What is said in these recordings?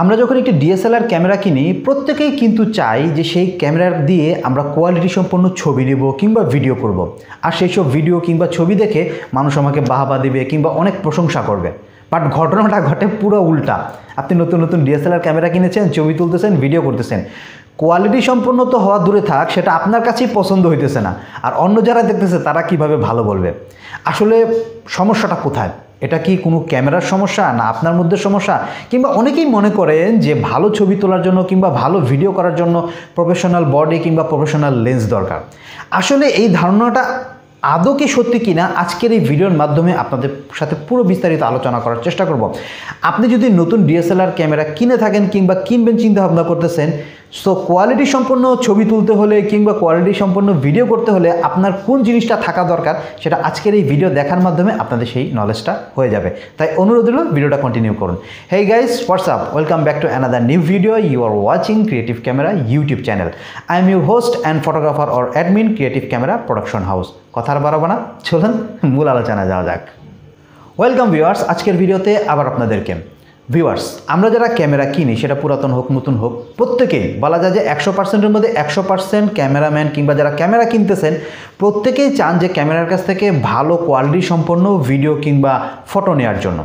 আমরা যখন একটি ডিএসএলআর ক্যামেরা কিনি প্রত্যেকেই কিন্তু চাই যে সেই ক্যামেরা দিয়ে আমরা কোয়ালিটি সম্পন্ন ছবি নেব কিংবা ভিডিও করব। আর সেই সব ভিডিও কিংবা ছবি দেখে মানুষ আমাকে বাহবা দেবে কিংবা অনেক প্রশংসা করবে। বাট ঘটনাটা ঘটে পুরো উল্টা। আপনি নতুন নতুন ডিএসএলআর ক্যামেরা কিনেছেন, ছবি তুলতেছেন, ভিডিও করতেছেন, কোয়ালিটি সম্পন্ন তো হওয়া দূরে থাক, সেটা আপনার কাছেই পছন্দ হইতেছে না। আর অন্য যারা দেখতেছে তারা কিভাবে ভালো বলবে? আসলে সমস্যাটা কোথায়? এটা কি কোনো ক্যামেরার সমস্যা, না আপনার মধ্যে সমস্যা? কিংবা অনেকেই মনে করেন যে ভালো ছবি তোলার জন্য কিংবা ভালো ভিডিও করার জন্য প্রফেশনাল বডি কিংবা প্রফেশনাল লেন্স দরকার। আসলে এই ধারণাটা আদৌ কি সত্যি কিনা আজকের এই ভিডিওর মাধ্যমে আপনাদের সাথে পুরো বিস্তারিত আলোচনা করার চেষ্টা করব। আপনি যদি নতুন ডিএসএলআর ক্যামেরা কিনে থাকেন কিংবা কিনবেন চিন্তা ভাবনা করতেছেন, সো কোয়ালিটি সম্পন্ন ছবি তুলতে হলে কিংবা কোয়ালিটি সম্পন্ন ভিডিও করতে হলে আপনার কোন জিনিসটা থাকা দরকার সেটা আজকের এই ভিডিও দেখার মাধ্যমে আপনাদের সেই নলেজটা হয়ে যাবে। তাই অনুরোধ হলো ভিডিওটা কন্টিনিউ করুন। Hey guys, what's up, welcome back to another new video. You are watching creative camera YouTube channel. I am your host and photographer or admin, creative camera production house. কথার বাড়াবো না, চলুন মূল আলোচনা যাওয়া যাক। ওয়েলকাম ভিউয়ার্স, আজকের ভিডিওতে আবার আপনাদেরকে। ভিউয়ার্স, আমরা যারা ক্যামেরা কিনি সেটা পুরাতন হোক নতুন হোক, প্রত্যেকেই বলা যায় যে 100%-এর মধ্যে 100% ক্যামেরাম্যান কিংবা যারা ক্যামেরা কিনতেছেন প্রত্যেকেই চান যে ক্যামেরার কাছ থেকে ভালো কোয়ালিটি সম্পন্ন ভিডিও কিংবা ফটো নেওয়ার জন্য।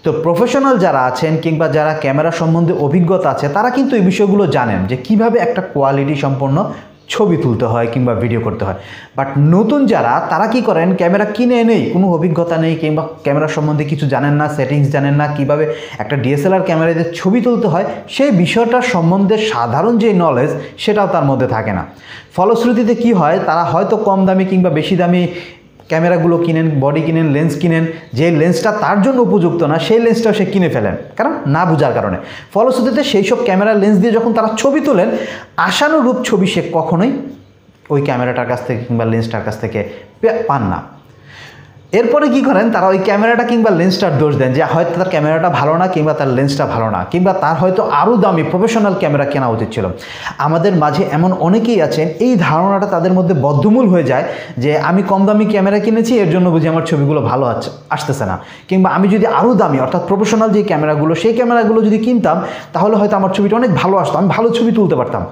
তো প্রফেশনাল যারা আছেন কিংবা যারা ক্যামেরা সম্বন্ধে অভিজ্ঞতা আছে তারা কিন্তু এই বিষয়গুলো জানেন যে কিভাবে একটা কোয়ালিটি সম্পন্ন ছবি তুলতে হয় কিংবা ভিডিও করতে হয়। বাট নতুন যারা, তারা কি করেন, ক্যামেরা কিনে এনেই কোনো অভিজ্ঞতা নেই কিংবা ক্যামেরা সম্বন্ধে কিছু জানেন না, সেটিংস জানেন না, কিভাবে একটা ডিএসএলআর ক্যামেরাতে ছবি তুলতে হয় সেই বিষয়টার সম্বন্ধে সাধারণ যে নলেজ সেটাও তার মধ্যে থাকে না। ফলশ্রুতিতে কি হয়, তারা হয়তো কম দামি কিংবা বেশি দামি ক্যামেরাগুলো কিনেন, বডি কিনেন, লেন্স কিনেন, যে লেন্সটা তার জন্য উপযুক্ত না সেই লেন্সটাও সে কিনে ফেলেন, কারণ না বোঝার কারণে। ফলশ্রুতিতে সেই সব ক্যামেরা লেন্স দিয়ে যখন তারা ছবি তোলেন, আশানুরূপ ছবি সে কখনোই ওই ক্যামেরাটার কাছ থেকে কিংবা লেন্সটার কাছ থেকে পান না। এরপরে কি করেন, তারা ওই ক্যামেরাটা কিংবা লেন্সটার দোষ দেন যে হয়তো তার ক্যামেরাটা ভালো না কিংবা তার লেন্সটা ভালো না কিংবা তার হয়তো আরও দামি প্রফেশনাল ক্যামেরা কেনা উচিত ছিল। আমাদের মাঝে এমন অনেকেই আছেন এই ধারণাটা তাদের মধ্যে বদ্ধমূল হয়ে যায় যে আমি কম দামি ক্যামেরা কিনেছি এর জন্য বুঝি আমার ছবিগুলো ভালো আসতেছে না, কিংবা আমি যদি আরও দামি অর্থাৎ প্রফেশনাল যে ক্যামেরাগুলো সেই ক্যামেরাগুলো যদি কিনতাম তাহলে হয়তো আমার ছবিটা অনেক ভালো আসতো, আমি ভালো ছবি তুলতে পারতাম।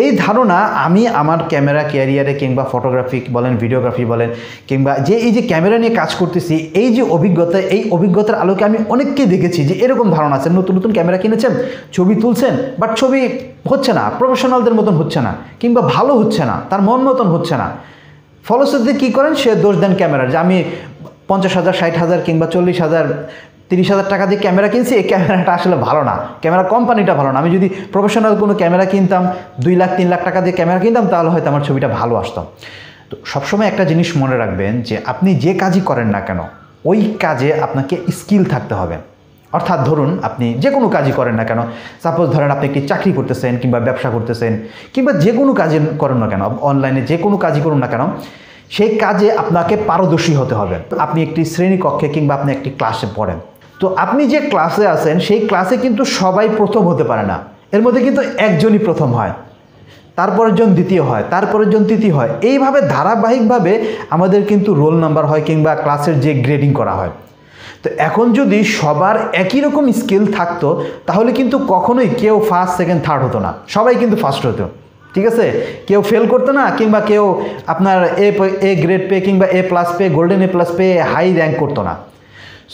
এই ধারণা আমি আমার ক্যামেরা ক্যারিয়ারে কিংবা ফটোগ্রাফি বলেন, ভিডিওগ্রাফি বলেন, কিংবা এই যে ক্যামেরা নিয়ে কাজ করতেছি এই যে অভিজ্ঞতা, এই অভিজ্ঞতার আলোকে আমি অনেককেই দেখেছি যে এরকম ধারণা আছে। নতুন নতুন ক্যামেরা কিনেছেন, ছবি তুলছেন, বাট ছবি হচ্ছে না, প্রফেশনালদের মতন হচ্ছে না কিংবা ভালো হচ্ছে না, তার মন মতন হচ্ছে না। ফলশ্রুতিতে কী করেন, সে দোষ দেন ক্যামেরার যে আমি 50,000, 60,000 কিংবা 40,000, 30,000 টাকা দিয়ে ক্যামেরা কিনছি, এই ক্যামেরাটা আসলে ভালো না, ক্যামেরা কোম্পানিটা ভালো না। আমি যদি প্রফেশনাল কোনো ক্যামেরা কিনতাম, 2 লাখ 3 লাখ টাকা দিয়ে ক্যামেরা কিনতাম, তাহলে হয়তো আমার ছবিটা ভালো আসতো। তো সবসময় একটা জিনিস মনে রাখবেন যে আপনি যে কাজই করেন না কেন ওই কাজে আপনাকে স্কিল থাকতে হবে। অর্থাৎ ধরুন আপনি যে কোনো কাজই করেন না কেন, সাপোজ ধরেন আপনি একটি চাকরি করতেছেন কিংবা ব্যবসা করতেছেন কিংবা যে কোনো কাজে করেন না কেন, অনলাইনে যে কোনো কাজই করুন না কেন, সেই কাজে আপনাকে পারদর্শী হতে হবে। আপনি একটি শ্রেণীকক্ষে কিংবা আপনি একটি ক্লাসে পড়েন, তো আপনি যে ক্লাসে আছেন সেই ক্লাসে কিন্তু সবাই প্রথম হতে পারে না, এর মধ্যে কিন্তু একজনই প্রথম হয়, তারপরের জন দ্বিতীয় হয়, তারপরের জন তৃতীয় হয়, এইভাবে ধারাবাহিকভাবে আমাদের কিন্তু রোল নাম্বার হয় কিংবা ক্লাসের যে গ্রেডিং করা হয়। তো এখন যদি সবার একই রকম স্কিল থাকতো তাহলে কিন্তু কখনোই কেউ ফার্স্ট, সেকেন্ড, থার্ড হতো না, সবাই কিন্তু ফার্স্ট হতো, ঠিক আছে? কেউ ফেল করতো না কিংবা কেউ আপনার এ গ্রেড পেয়ে কিংবা A+ পেয়ে, গোল্ডেন A+ পেয়ে হাই র্যাঙ্ক করতো না।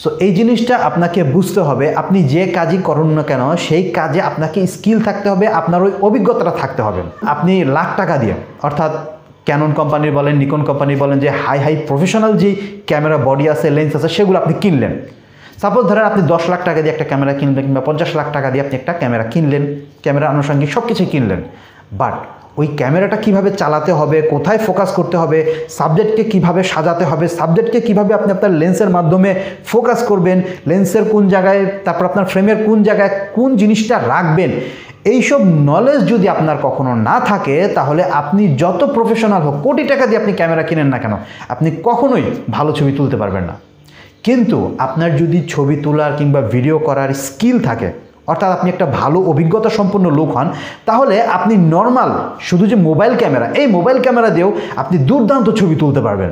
সো এই জিনিসটা আপনাকে বুঝতে হবে, আপনি যে কাজই করুন না কেন সেই কাজে আপনাকে স্কিল থাকতে হবে, আপনার ওই অভিজ্ঞতাটা থাকতে হবে। আপনি লাখ টাকা দিয়ে, অর্থাৎ ক্যানন কোম্পানির বলেন, নিকন কোম্পানির বলেন, যে হাই প্রফেশনাল যে ক্যামেরা বডি আছে, লেন্স আছে, সেগুলো আপনি কিনলেন। সাপোজ ধরেন আপনি 10 লাখ টাকা দিয়ে একটা ক্যামেরা কিনলেন কিংবা 50 লাখ টাকা দিয়ে আপনি একটা ক্যামেরা কিনলেন, ক্যামেরা আনুষঙ্গিক সব কিছুই কিনলেন, বাট ওই ক্যামেরাটা কিভাবে চালাতে হবে, কোথায় ফোকাস করতে হবে, সাবজেক্টকে কিভাবে সাজাতে হবে, সাবজেক্টকে কিভাবে আপনি আপনার লেন্সের মাধ্যমে ফোকাস করবেন, লেন্সের কোন জায়গায়, তারপর আপনার ফ্রেমের কোন জায়গায় কোন জিনিসটা রাখবেন, এইসব নলেজ যদি আপনার কখনো না থাকে তাহলে আপনি যত প্রফেশনাল হোক, কোটি টাকা দিয়ে আপনি ক্যামেরা কিনেন না কেন, আপনি কখনোই ভালো ছবি তুলতে পারবেন না। কিন্তু আপনার যদি ছবি তোলার কিংবা ভিডিও করার স্কিল থাকে, অর্থাৎ আপনি একটা ভালো অভিজ্ঞতা সম্পন্ন লোক হন, তাহলে আপনি নর্মাল শুধু যে মোবাইল ক্যামেরা, এই মোবাইল ক্যামেরা দিয়েও আপনি দুর্দান্ত ছবি তুলতে পারবেন।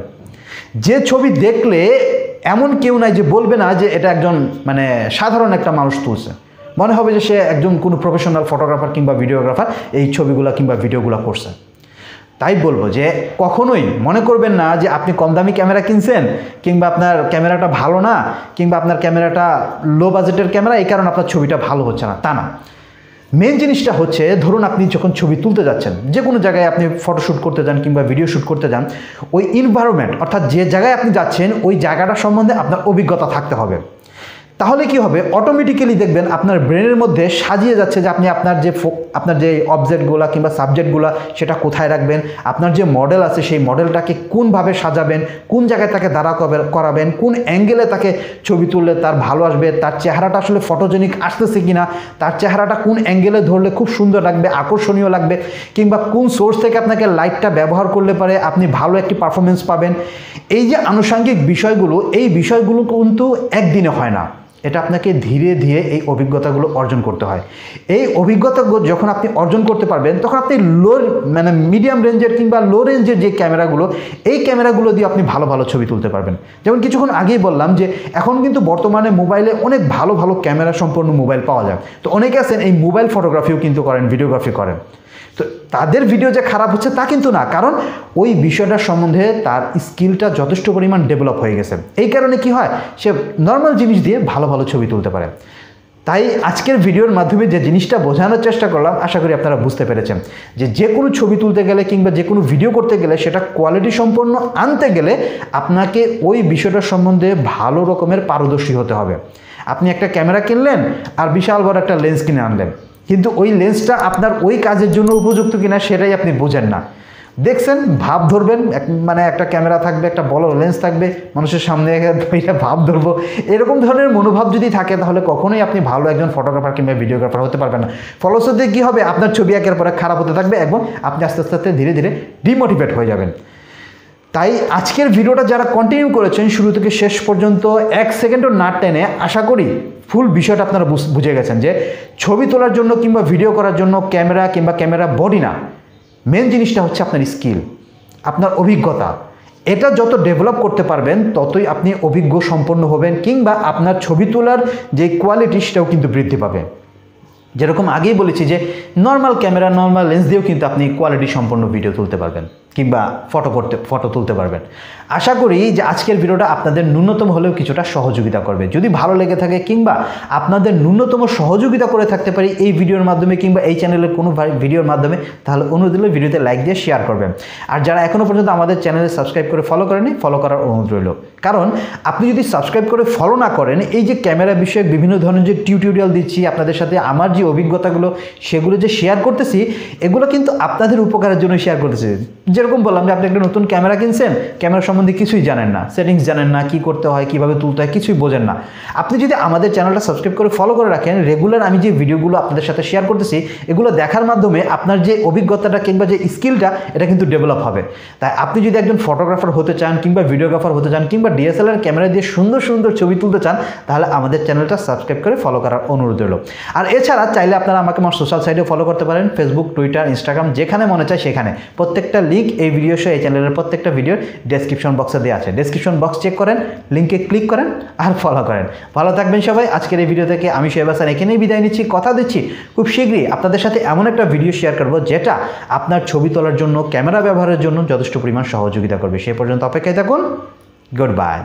যে ছবি দেখলে এমন কেউ নাই যে বলবে না যে এটা একজন সাধারণ একটা মানুষ তুলছে। মনে হবে যে সে একজন কোনো প্রফেশনাল ফটোগ্রাফার কিংবা ভিডিওগ্রাফার এই ছবিগুলো কিংবা ভিডিওগুলো করছে। তাই বলবো যে কখনোই মনে করবেন না যে আপনি কম দামি ক্যামেরা কিনছেন কিংবা আপনার ক্যামেরাটা ভালো না কিংবা আপনার ক্যামেরাটা লো বাজেটের ক্যামেরা, এই কারণে আপনার ছবিটা ভালো হচ্ছে না, তা না। মেন জিনিসটা হচ্ছে, ধরুন আপনি যখন ছবি তুলতে যাচ্ছেন, যে কোনো জায়গায় আপনি ফটোশ্যুট করতে যান কিংবা ভিডিও শ্যুট করতে যান, ওই এনভায়রনমেন্ট অর্থাৎ যে জায়গায় আপনি যাচ্ছেন ওই জায়গাটা সম্বন্ধে আপনার অভিজ্ঞতা থাকতে হবে। তাহলে কি হবে, অটোমেটিক্যালি দেখবেন আপনার ব্রেনের মধ্যে সাজিয়ে যাচ্ছে যে আপনি আপনার যে অবজেক্টগুলো কিংবা সাবজেক্টগুলো সেটা কোথায় রাখবেন, আপনার যে মডেল আছে সেই মডেলটাকে কোনভাবে সাজাবেন, কোন জায়গায় তাকে দাঁড়া করাবেন, কোন অ্যাঙ্গেলে তাকে ছবি তুললে তার ভালো আসবে, তার চেহারাটা আসলে ফটোজেনিক আসতেছে কিনা, তার চেহারাটা কোন অ্যাঙ্গেলে ধরলে খুব সুন্দর লাগবে, আকর্ষণীয় লাগবে, কিংবা কোন সোর্স থেকে আপনাকে লাইটটা ব্যবহার করলে পারে আপনি ভালো একটি পারফরমেন্স পাবেন। এই যে আনুষঙ্গিক বিষয়গুলো, এই বিষয়গুলো কিন্তু একদিনে হয় না, এটা আপনাকে ধীরে ধীরে এই অভিজ্ঞতাগুলো অর্জন করতে হয়। এই অভিজ্ঞতাগুলো যখন আপনি অর্জন করতে পারবেন তখন আপনি মিডিয়াম রেঞ্জের কিংবা লো রেঞ্জের যে ক্যামেরাগুলো, এই ক্যামেরাগুলো দিয়ে আপনি ভালো ভালো ছবি তুলতে পারবেন। যেমন কিছুক্ষণ আগেই বললাম যে এখন কিন্তু বর্তমানে মোবাইলে অনেক ভালো ভালো ক্যামেরা সম্পন্ন মোবাইল পাওয়া যায়। তো অনেকে আছেন এই মোবাইল ফটোগ্রাফিও কিন্তু করেন, ভিডিওগ্রাফি করেন। তো তাদের ভিডিও যে খারাপ হচ্ছে তা কিন্তু না, কারণ ওই বিষয়টার সম্বন্ধে তার স্কিলটা যথেষ্ট পরিমাণ ডেভেলপ হয়ে গেছে। এই কারণে কি হয়, সে নর্মাল জিনিস দিয়ে ভালো ভালো ছবি তুলতে পারে। তাই আজকের ভিডিওর মাধ্যমে যে জিনিসটা বোঝানোর চেষ্টা করলাম, আশা করি আপনারা বুঝতে পেরেছেন যে কোনো ছবি তুলতে গেলে কিংবা যে কোনো ভিডিও করতে গেলে সেটা কোয়ালিটি সম্পন্ন আনতে গেলে আপনাকে ওই বিষয়টার সম্বন্ধে ভালো রকমের পারদর্শী হতে হবে। আপনি একটা ক্যামেরা কিনলেন আর বিশাল বড় একটা লেন্স কিনে আনলেন, কিন্তু ওই লেন্সটা আপনার ওই কাজের জন্য উপযুক্ত কিনা সেটাই আপনি বোঝেন না। দেখছেন, ভাব ধরবেন, মানে একটা ক্যামেরা থাকবে, একটা বড় লেন্স থাকবে, মানুষের সামনে ভাব ধরবো, এরকম ধরনের মনোভাব যদি থাকে তাহলে কখনোই আপনি ভালো একজন ফটোগ্রাফার কিংবা ভিডিওগ্রাফার হতে পারবেন না। ফলশ্রুতিতে কী হবে, আপনার ছবি একের পর এক খারাপ হতে থাকবে এবং আপনি আস্তে আস্তে ধীরে ধীরে ডিমোটিভেট হয়ে যাবেন। তাই আজকের ভিডিওটা যারা কন্টিনিউ করেছেন শুরু থেকে শেষ পর্যন্ত 1 সেকেন্ডও না টেনে, আশা করি ফুল বিষয়টা আপনারা বুঝে গেছেন যে ছবি তোলার জন্য কিংবা ভিডিও করার জন্য ক্যামেরা কিংবা ক্যামেরা বডি না, মেন জিনিসটা হচ্ছে আপনার স্কিল, আপনার অভিজ্ঞতা। এটা যত ডেভেলপ করতে পারবেন ততই আপনি অভিজ্ঞ সম্পন্ন হবেন কিংবা আপনার ছবি তোলার যে কোয়ালিটি সেটাও কিন্তু বৃদ্ধি পাবে। যেরকম আগেই বলেছি যে নর্মাল ক্যামেরা, নর্মাল লেন্স দিয়েও কিন্তু আপনি কোয়ালিটি সম্পন্ন ভিডিও তুলতে পারবেন কিংবা ফটো তুলতে পারবেন। আশা করি যে আজকের ভিডিওটা আপনাদের ন্যূনতম হলেও কিছুটা সহযোগিতা করবে। যদি ভালো লেগে থাকে কিংবা আপনাদের ন্যূনতম সহযোগিতা করে থাকতে পারি এই ভিডিওর মাধ্যমে কিংবা এই চ্যানেলের কোনো ভিডিওর মাধ্যমে, তাহলে অনুরোধ হলে ভিডিওতে লাইক দিয়ে শেয়ার করবেন। আর যারা এখনও পর্যন্ত আমাদের চ্যানেলে সাবস্ক্রাইব করে ফলো করেনি, ফলো করার অনুরোধ রইল। কারণ আপনি যদি সাবস্ক্রাইব করে ফলো না করেন, এই যে ক্যামেরা বিষয়ক বিভিন্ন ধরনের যে টিউটোরিয়াল দিচ্ছি আপনাদের সাথে, আমার যে অভিজ্ঞতাগুলো সেগুলো যে শেয়ার করতেছি, এগুলো কিন্তু আপনাদের উপকারের জন্য শেয়ার করতেছি। যেরকম বললাম যে আপনি একটা নতুন ক্যামেরা কিনছেন, ক্যামেরা সম্বন্ধে কিছুই জানেন না, সেটিংস জানেন না, কি করতে হয়, কিভাবে তুলতে হয়, কিছুই বোঝেন না। আপনি যদি আমাদের চ্যানেলটা সাবস্ক্রাইব করে ফলো করে রাখেন, রেগুলার আমি যে ভিডিওগুলো আপনাদের সাথে শেয়ার করতেছি এগুলো দেখার মাধ্যমে আপনার যে অভিজ্ঞতাটা কিংবা যে স্কিলটা এটা কিন্তু ডেভেলপ হবে। তাই আপনি যদি একজন ফটোগ্রাফার হতে চান কিংবা ভিডিওগ্রাফার হতে চান কিংবা ডিএসএলআর ক্যামেরা দিয়ে সুন্দর সুন্দর ছবি তুলতে চান, তাহলে আমাদের চ্যানেলটা সাবস্ক্রাইব করে ফলো করার অনুরোধ রইল। আর এছাড়া চাইলে আপনারা আমাকে আমার সোশ্যাল সাইটেও ফলো করতে পারেন, ফেসবুক, টুইটার, ইনস্টাগ্রাম, যেখানে মনে চায় সেখানে। প্রত্যেকটা লিঙ্ক এই ভিডিও সহ এই চ্যানেলের প্রত্যেকটা ভিডিওর ডেসক্রিপশন বক্সে দেওয়া আছে। ডেসক্রিপশন বক্স চেক করেন, লিঙ্কে ক্লিক করেন আর ফলো করেন। ভালো থাকবেন সবাই। আজকের এই ভিডিও থেকে আমি সোহেব হাসান এখানেই বিদায় নিচ্ছি। কথা দিচ্ছি খুব শীঘ্রই আপনাদের সাথে এমন একটা ভিডিও শেয়ার করব যেটা আপনার ছবি তোলার জন্য, ক্যামেরা ব্যবহারের জন্য যথেষ্ট পরিমাণ সহযোগিতা করবে। সে পর্যন্ত অপেক্ষায় থাকুন। Good bye.